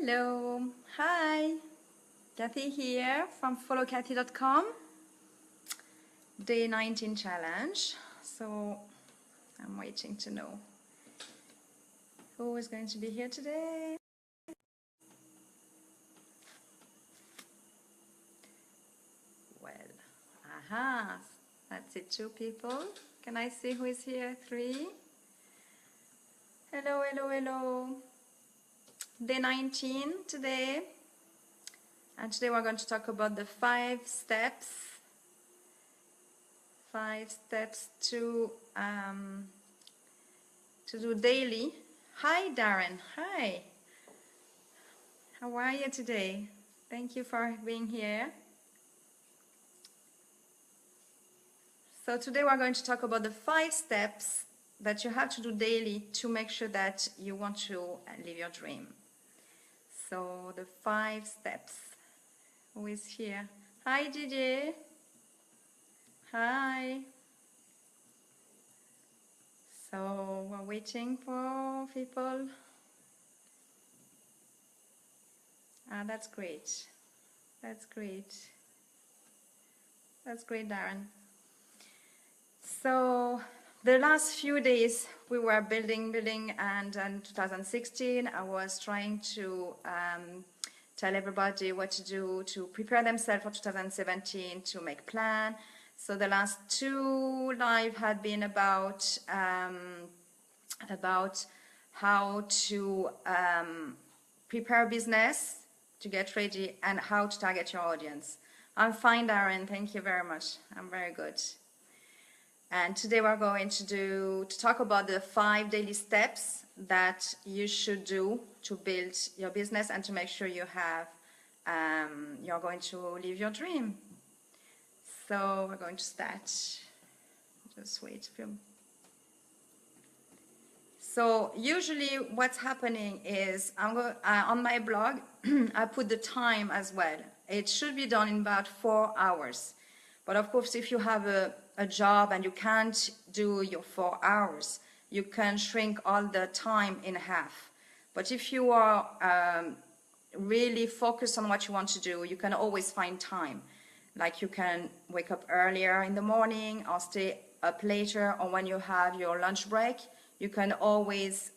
Hello, hi, Kathy here from followkathy.com, day 19 challenge. So I'm waiting to know who is going to be here today. Well, aha, that's it, 2 people. Can I see who is here? 3. Hello, hello, hello. Day 19 today. And today we're going to talk about the 5 steps to do daily. Hi Darren, hi. How are you today? Thank you for being here. So today we're going to talk about the 5 steps that you have to do daily to make sure that you want to live your dream. So the 5 steps. Who is here? Hi DJ. Hi. So we're waiting for people. That's great. That's great. That's great, Darren. So the last few days we were building, and in 2016 I was trying to tell everybody what to do to prepare themselves for 2017, to make plan. So the last 2 live had been about how to prepare business, to get ready, and how to target your audience. I'm fine, Darren. Thank you very much. I'm very good. And today we're going to talk about the 5 daily steps that you should do to build your business and to make sure you have, you're going to live your dream. So we're going to start. Just wait a few. So usually what's happening is on my blog, I put the time as well. It should be done in about 4 hours. But of course, if you have a job and you can't do your 4 hours, you can shrink all the time in half. But if you are really focused on what you want to do, you can always find time. Like you can wake up earlier in the morning or stay up later, or when you have your lunch break, you can always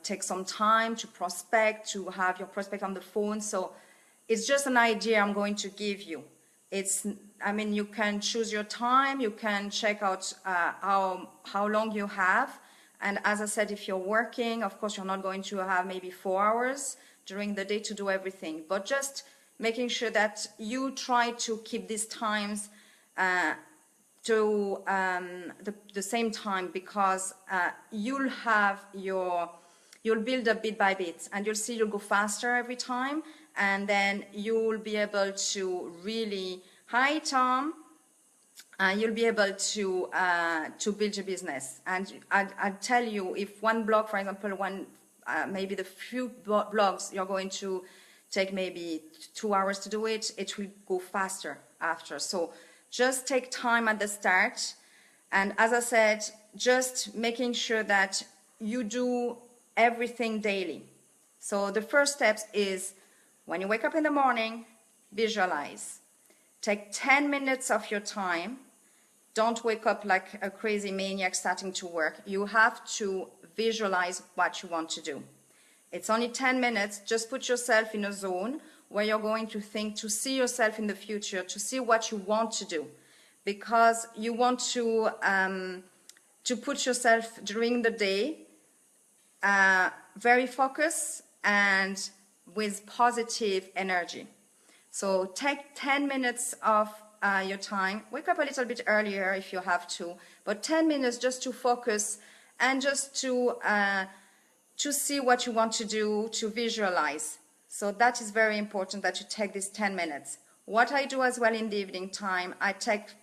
take some time to prospect, to have your prospect on the phone. So it's just an idea I'm going to give you. You can choose your time, you can check out how long you have. And as I said, if you're working, of course, you're not going to have maybe 4 hours during the day to do everything. But just making sure that you try to keep these times to the same time, because you'll build up bit by bit, and you'll see you'll go faster every time. And then you'll be able to really, hi Tom, you'll be able to build your business. And I'll tell you, if one blog, for example, maybe the few blogs you're going to take maybe 2 hours to do it, it will go faster after. So just take time at the start. And as I said, just making sure that you do everything daily. So the first step is, when you wake up in the morning, visualize. Take 10 minutes of your time. Don't wake up like a crazy maniac starting to work. You have to visualize what you want to do. It's only 10 minutes. Just put yourself in a zone where you're going to think, to see yourself in the future, to see what you want to do. Because you want to put yourself during the day very focused and with positive energy. So take 10 minutes of your time. Wake up a little bit earlier if you have to, but 10 minutes just to focus and just to see what you want to do, to visualize. So that is very important that you take these 10 minutes. What I do as well in the evening time, I take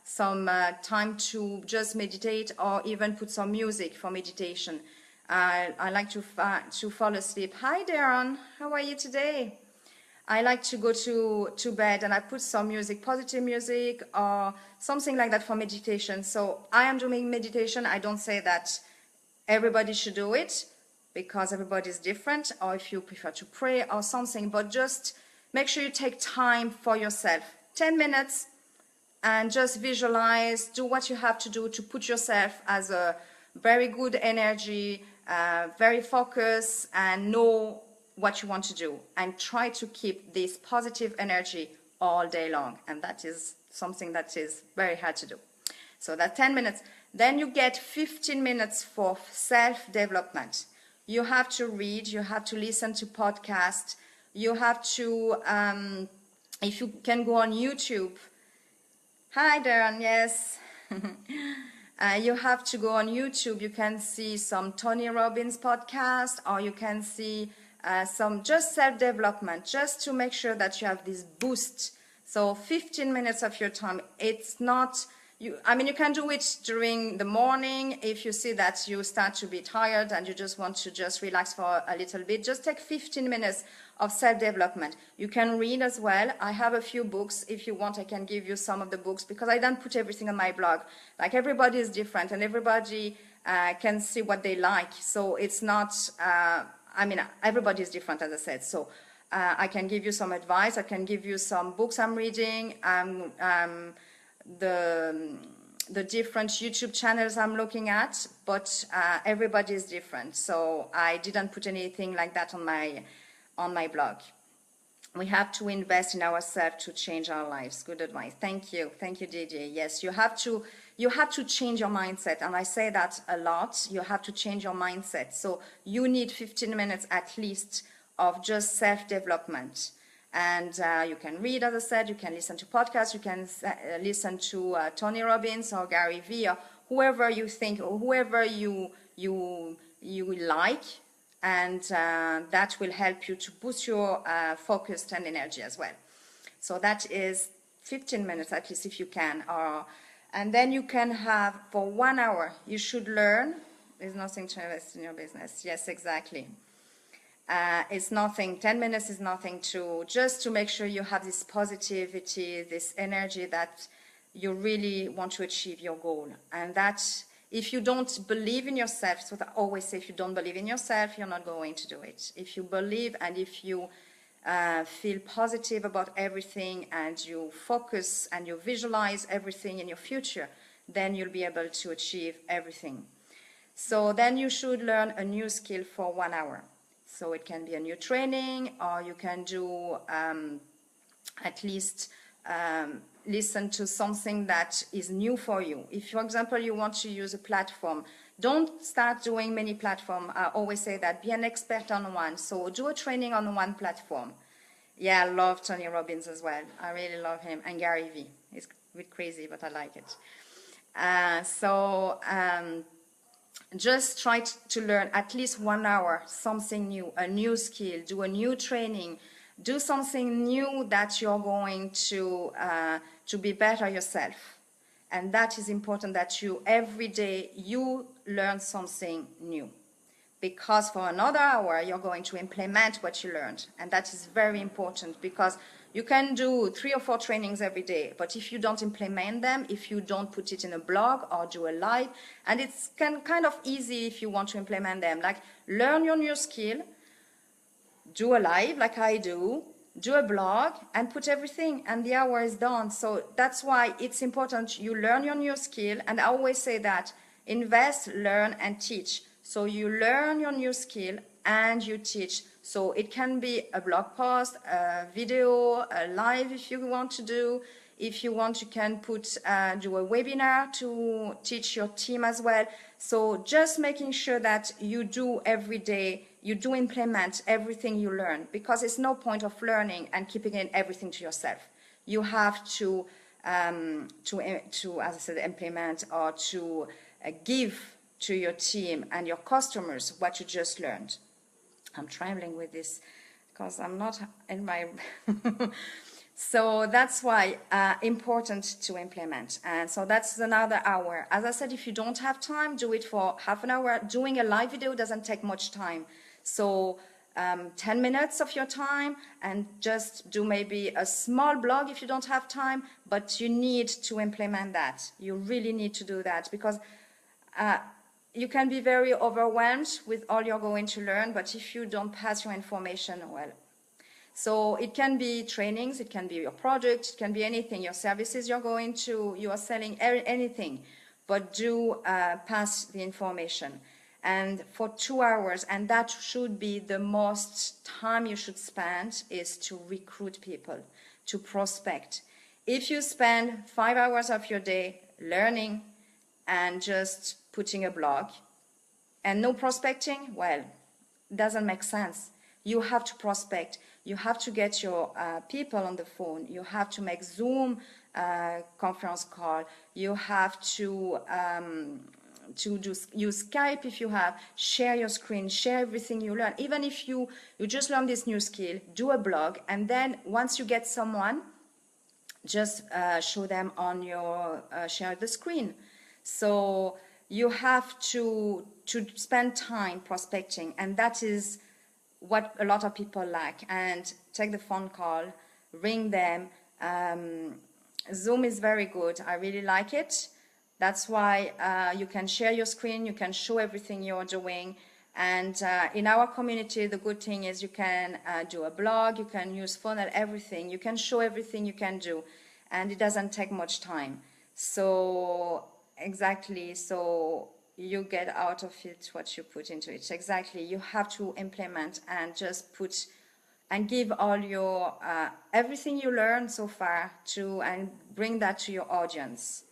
some time to just meditate, or even put some music for meditation. I like to fall asleep. Hi Darren, how are you today? I like to go to bed and I put some music, positive music or something like that for meditation. So I am doing meditation. I don't say that everybody should do it, because everybody is different, or if you prefer to pray or something, but just make sure you take time for yourself. 10 minutes, and just visualize, do what you have to do to put yourself as a very good energy, very focused, and know what you want to do. And try to keep this positive energy all day long. And that is something that is very hard to do. So that's 10 minutes. Then you get 15 minutes for self-development. You have to read, you have to listen to podcasts, you have to, if you can go on YouTube. Hi, Darren, yes. You have to go on YouTube. You can see some Tony Robbins podcast, or you can see some just self-development, just to make sure that you have this boost. So 15 minutes of your time. It's not, you can do it during the morning. If you see that you start to be tired and you just want to just relax for a little bit, just take 15 minutes of self-development. You can read as well. I have a few books. If you want, I can give you some of the books, because I don't put everything on my blog. Like, everybody is different, and everybody can see what they like. So it's not, everybody is different, as I said. So I can give you some advice. I can give you some books I'm reading, the different YouTube channels I'm looking at, but everybody is different. So I didn't put anything like that on my blog. We have to invest in ourselves to change our lives. Good advice. Thank you, Didier. Yes, you have to change your mindset, and I say that a lot. You have to change your mindset. So you need 15 minutes at least of just self-development. And you can read, as I said, you can listen to podcasts, you can listen to Tony Robbins or Gary Vee, or whoever you think, or whoever you like, and that will help you to boost your focus and energy as well. So that is 15 minutes at least, if you can. And then you can have, for 1 hour, you should learn. There's nothing to invest in your business. Yes, exactly. It's nothing, 10 minutes is nothing, just to make sure you have this positivity, this energy that you really want to achieve your goal. And that, if you don't believe in yourself, so I always say, if you don't believe in yourself, you're not going to do it. If you believe, and if you feel positive about everything, and you focus and you visualize everything in your future, then you'll be able to achieve everything. So then you should learn a new skill for 1 hour. So it can be a new training, or you can do at least listen to something that is new for you. If, for example, you want to use a platform, don't start doing many platforms. I always say that, be an expert on one. So do a training on one platform. Yeah, I love Tony Robbins as well. I really love him. And Gary Vee. He's a bit crazy, but I like it. Just try to learn at least 1 hour, something new, a new skill, do a new training, do something new that you're going to be better yourself. And that is important, that you, every day, you learn something new. Because for another hour, you're going to implement what you learned. And that is very important, because you can do 3 or 4 trainings every day, but if you don't implement them, if you don't put it in a blog or do a live, and it's kind of easy if you want to implement them, like learn your new skill, do a live like I do a blog, and put everything, and the hour is done. So that's why it's important you learn your new skill, and I always say that, invest, learn, and teach. So you learn your new skill and you teach. So it can be a blog post, a video, a live if you want to do. If you want, you can do a webinar to teach your team as well. So just making sure that you do every day, you do implement everything you learn, because it's no point of learning and keeping everything to yourself. You have to as I said, implement, or to give to your team and your customers what you just learned. I'm trembling with this because I'm not in my... So that's why important to implement. And so that's another hour. As I said, if you don't have time, do it for half an hour. Doing a live video doesn't take much time. So 10 minutes of your time, and just do maybe a small blog if you don't have time, but you need to implement that. You really need to do that, because you can be very overwhelmed with all you're going to learn, but if you don't pass your information well. So it can be trainings, it can be your product, it can be anything, your services you are selling, anything, but do pass the information. And for 2 hours, and that should be the most time you should spend, is to recruit people, to prospect. If you spend 5 hours of your day learning and just putting a blog and no prospecting, well, it doesn't make sense. You have to prospect. You have to get your people on the phone. You have to make Zoom conference call. You have to use Skype if you have. Share your screen. Share everything you learn. Even if you just learn this new skill, do a blog, and then once you get someone, just show them on your share the screen. So you have to spend time prospecting, and that is what a lot of people lack. And take the phone call, ring them. Zoom is very good. I really like it. That's why you can share your screen, you can show everything you're doing. And in our community, the good thing is you can do a blog, you can use funnel, everything. You can show everything you can do, and it doesn't take much time. So exactly, so you get out of it what you put into it. Exactly, you have to implement and just put and give all your everything you learned so far to, and bring that to your audience.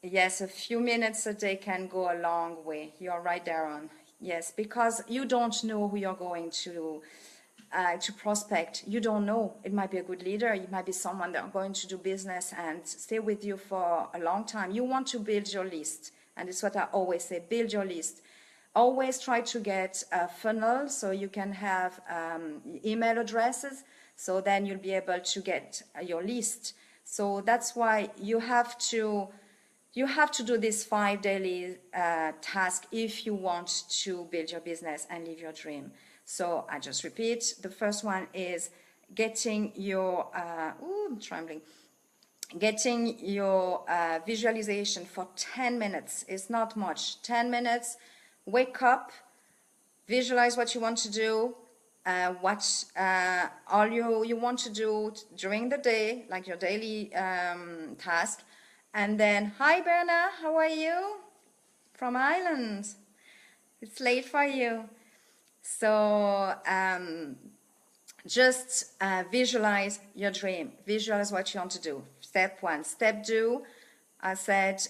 Yes, a few minutes a day can go a long way. You're right there on. Yes, because you don't know who you're going to prospect. You don't know. It might be a good leader. It might be someone that are going to do business and stay with you for a long time. You want to build your list. And it's what I always say, build your list. Always try to get a funnel so you can have email addresses. So then you'll be able to get your list. So that's why you have to do this 5 daily task if you want to build your business and live your dream. So I just repeat, the first one is getting your, I'm trembling, getting your visualization for 10 minutes. It's not much, 10 minutes, wake up, visualize what you want to do, what all you want to do during the day, like your daily task. And then, hi Berna, how are you? From Ireland. It's late for you. So just visualize your dream. Visualize what you want to do. Step 1. Step 2, I said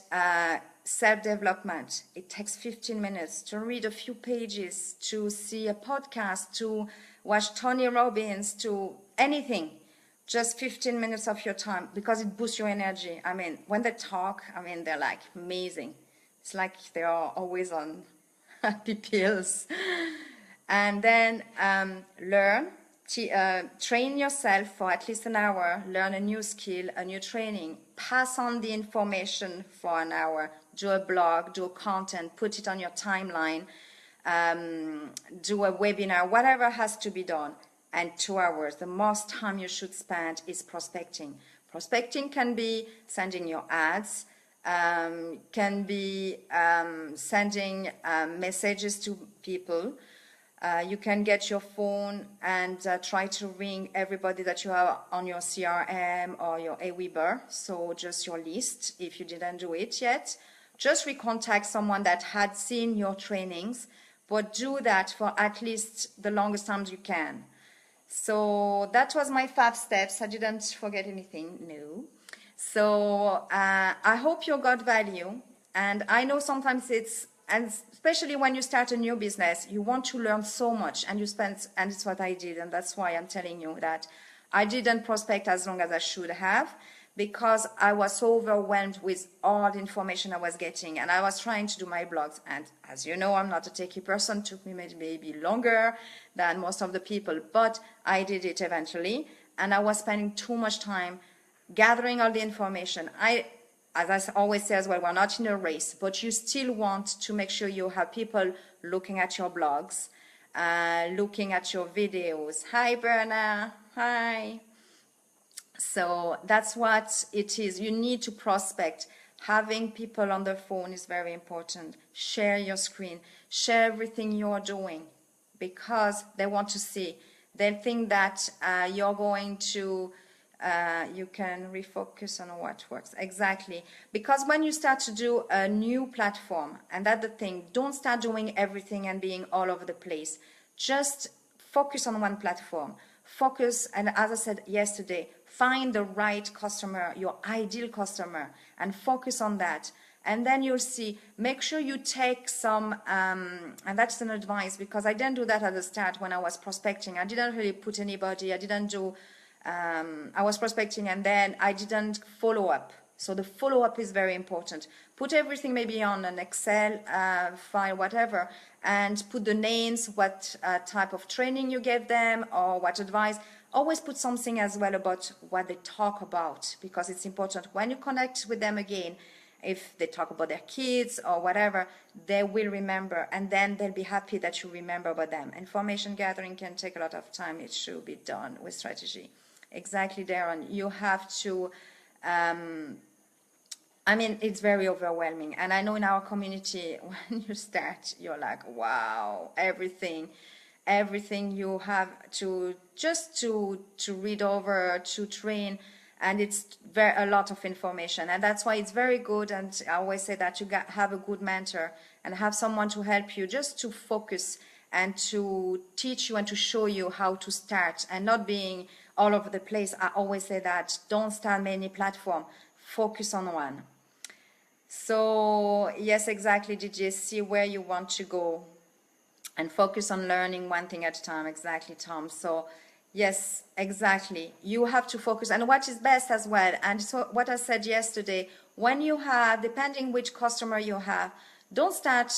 self-development. It takes 15 minutes to read a few pages, to see a podcast, to watch Tony Robbins, to anything. Just 15 minutes of your time, because it boosts your energy. I mean, when they talk, I mean, they're like amazing. It's like they are always on happy pills. And then learn, train yourself for at least an hour, learn a new skill, a new training, pass on the information for an hour, do a blog, do a content, put it on your timeline, do a webinar, whatever has to be done. And 2 hours, the most time you should spend is prospecting. Prospecting can be sending your ads, can be sending messages to people. You can get your phone and try to ring everybody that you have on your CRM or your Aweber. So just your list, if you didn't do it yet. Just recontact someone that had seen your trainings, but do that for at least the longest time you can. So that was my 5 steps. I didn't forget anything, no. So I hope you got value. And I know sometimes and especially when you start a new business, you want to learn so much, and and it's what I did. And that's why I'm telling you that I didn't prospect as long as I should have, because I was so overwhelmed with all the information I was getting, and I was trying to do my blogs. And as you know, I'm not a techie person. It took me maybe longer than most of the people, but I did it eventually. And I was spending too much time gathering all the information. As I always say as well, we're not in a race, but you still want to make sure you have people looking at your blogs, looking at your videos. Hi, Berna. Hi. So that's what it is. You need to prospect. Having people on the phone is very important. Share your screen. Share everything you're doing, because they want to see. They think that you're going to, you can refocus on what works. Exactly. Because when you start to do a new platform, and that's the thing, don't start doing everything and being all over the place. Just focus on one platform. Focus, and as I said yesterday, find the right customer, your ideal customer, and focus on that. And then you'll see, make sure you take some, and that's an advice, because I didn't do that at the start when I was prospecting. I didn't really put anybody, I didn't do, I was prospecting and then I didn't follow up. So the follow-up is very important. Put everything maybe on an Excel file, whatever, and put the names, what type of training you gave them, or what advice. Always put something as well about what they talk about, because it's important. When you connect with them again, if they talk about their kids or whatever, they will remember, and then they'll be happy that you remember about them. Information gathering can take a lot of time. It should be done with strategy. Exactly, Darren. You have to... I mean, it's very overwhelming. And I know in our community, when you start, you're like, wow, everything you have to just to read over, to train, and it's a lot of information. And that's why it's very good, and I always say that you have a good mentor and have someone to help you, just to focus and to teach you and to show you how to start, and not being all over the place. I always say that, don't start many platforms, focus on one. So yes, exactly, DJ, see where you want to go and focus on learning one thing at a time. Exactly, Tom. So yes, exactly, you have to focus, and what is best as well. And so what I said yesterday, when you have, depending which customer you have, don't start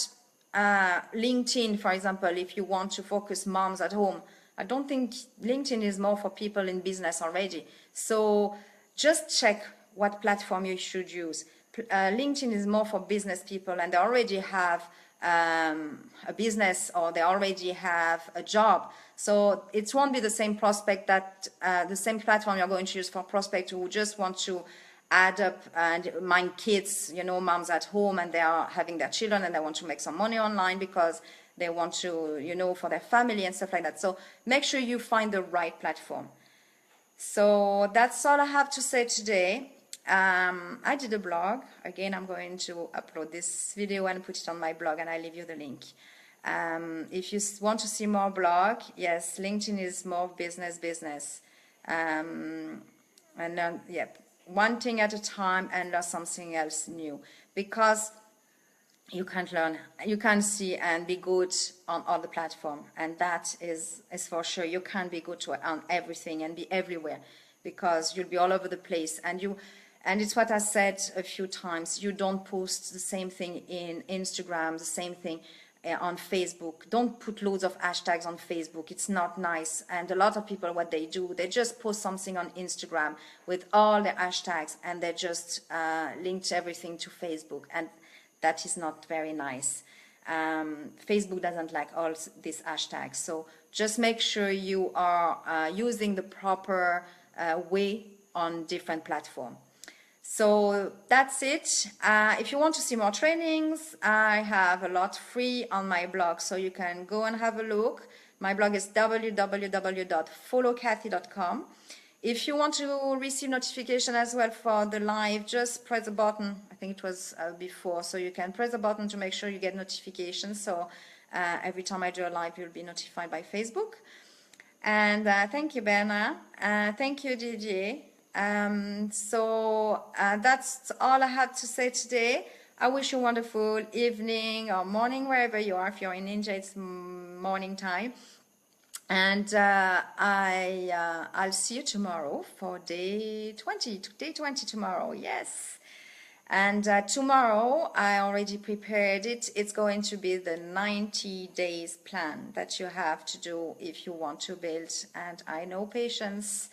LinkedIn, for example, if you want to focus moms at home. I don't think LinkedIn is more for people in business already. So just check what platform you should use. LinkedIn is more for business people, and they already have a business, or they already have a job. So it won't be the same prospect that the same platform you're going to use for prospect who just want to add up and mind kids, you know, moms at home, and they are having their children and they want to make some money online because they want to, you know, for their family and stuff like that. So make sure you find the right platform. So that's all I have to say today. I did a blog. Again, I'm going to upload this video and put it on my blog, and I'll leave you the link. If you want to see more blog, yes, LinkedIn is more business. And then, yeah, one thing at a time and learn something else new, because you can't learn, you can't see and be good on all the platform, and that is for sure. You can't be good on everything and be everywhere, because you'll be all over the place. And it's what I said a few times, you don't post the same thing in Instagram, the same thing on Facebook. Don't put loads of hashtags on Facebook. It's not nice. And a lot of people, what they do, they just post something on Instagram with all the hashtags, and they just link everything to Facebook. And that is not very nice. Facebook doesn't like all these hashtags. So just make sure you are using the proper way on different platforms. So that's it. If you want to see more trainings, I have a lot free on my blog, so you can go and have a look. My blog is www.followkathy.com. If you want to receive notification as well for the live, just press the button. I think it was before, so you can press the button to make sure you get notifications. So every time I do a live, you'll be notified by Facebook. And thank you, Berna. Thank you, Didier. So that's all I had to say today. I wish you a wonderful evening or morning, wherever you are. If you're in India, it's morning time. And I'll see you tomorrow for day 20 tomorrow. Yes. And tomorrow, I already prepared it. It's going to be the 90 days plan that you have to do if you want to build. And I know patience.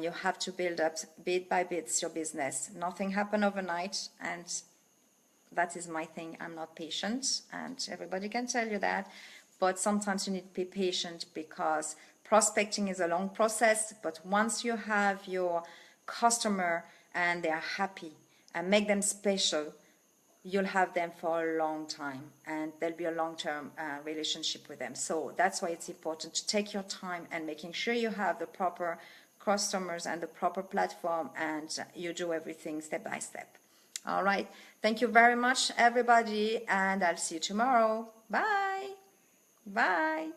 You have to build up bit by bit your business. Nothing happened overnight, and that is my thing. I'm not patient, and everybody can tell you that. But sometimes you need to be patient, because prospecting is a long process. But once you have your customer and they are happy and make them special, you'll have them for a long time, and there'll be a long-term relationship with them. So that's why it's important to take your time and making sure you have the proper customers and the proper platform, and you do everything step by step. All right. Thank you very much, everybody, and I'll see you tomorrow. Bye. Bye.